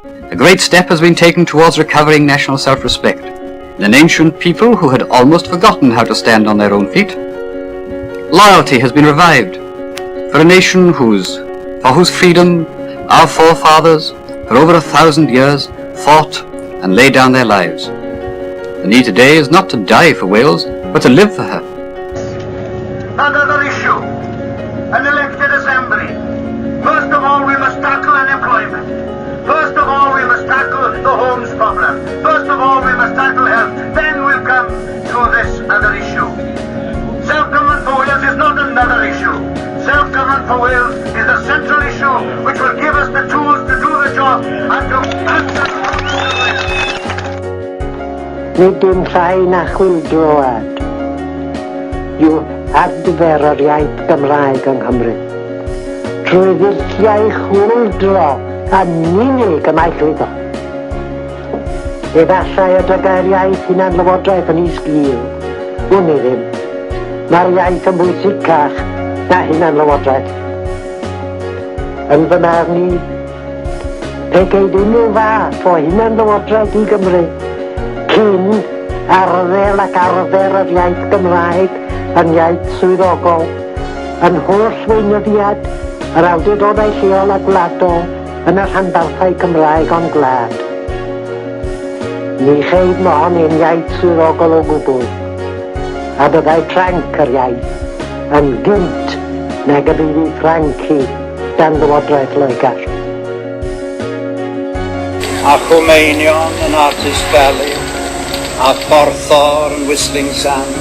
A great step has been taken towards recovering national self-respect. An ancient people who had almost forgotten how to stand on their own feet. Loyalty has been revived for a nation for whose freedom our forefathers, for over 1,000 years, fought and laid down their lives. The need today is not to die for Wales, but to live for her. Another issue, an elected assembly. First of all, we must tackle unemployment. First of all, we must tackle the homes problem. First of all, we must tackle health. Then we'll come to this other issue. Self-government for Wales is not another issue. Self-government for Wales is the central issue which will give us the tools to do the job and to answer Nid yw'n rhai na chwyldroad yw adfer o'r iaith Gymraeg yng Nghymru. Trwy ddulliau chwyldro a unig y mae llwyddo. Efallai y dyga'r iaith hunan lywodraeth yn isgil. Hwn i ddim. Mae'r iaith yn bwysicach na hunan lywodraeth. Yn fy marn i, pe geid unrhyw fath o hunan lywodraeth i Gymru cyn arddel ac arfer yr iaith Gymraeg yn iaith swyddogol, yn holl weinyddiad, yr awdurdodau lleol a gwladol yn y rhanbarthau Cymraeg o'n gwlad. Ni cheid mohoni'n iaith swyddogol o gwbl, a byddai Ffranc yr iaith yn gynt nag y bydd ei Ffranci dan Llywodraeth Loegr. A Chwmeinion yn Artist Valley, a Porthor yn Whistling Sand,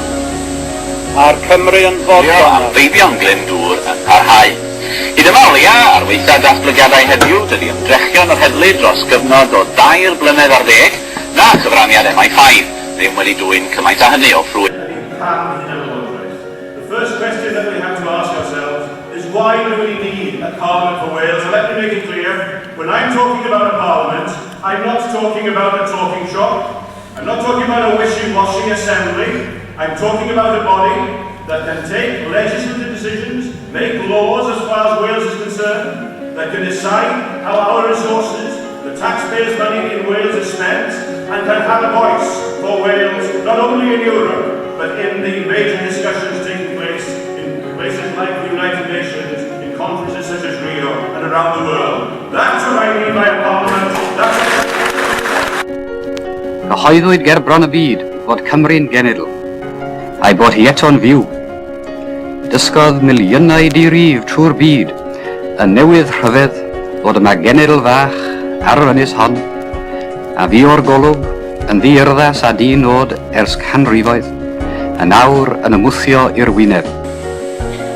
a'r Cymru yn fodlon. Am feibion Glyndŵr yn parhau. Hyd yma o leia ar weithiau datblygiadau heddiw dydy ymdrechion yr heddlu dros gyfnod o 2 blynedd ar 10 na chyfraniad MI5 ddim wedi dwyn cymaint a hynny o ffrwyth. The first question that we have to ask ourselves is why do we need a Parliament for Wales? And let me make it clear, when I'm talking about a Parliament, I'm not talking about a talking shop. I'm not talking about a wishy-washy assembly. I'm talking about a body that can take legislative decisions, make laws as far as Wales is concerned, that can decide how our resources, the taxpayers' money in Wales is spent, and can have a voice for Wales, not only in Europe, but in the major discussions taking place in places like the United Nations, in conferences such as Rio, and around the world. That's what I mean by a Parliament. Cyhoeddwyd ger bron y byd fod Cymru'n genedl, a'i bod hi eto'n fyw. Dysgodd miliynau di-rif trwy'r byd, yn newydd rhyfedd fod yma genedl fach ar yr ynys hon, a fi o'r golwg yn ddi-urddas a di-nod ers canrifoedd, a nawr yn ymwthio i'r wyneb.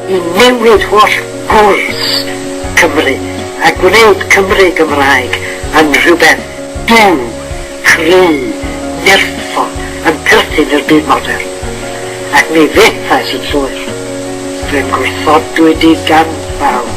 I newid holl gwrs Cymru a gwneud Cymru Gymraeg yn rhywbeth byw, cry, nerffo yn perthyn i'r byd modern. Ac mi fethais yn llwyr. Fe'n gwrthodwyd i gan bawb.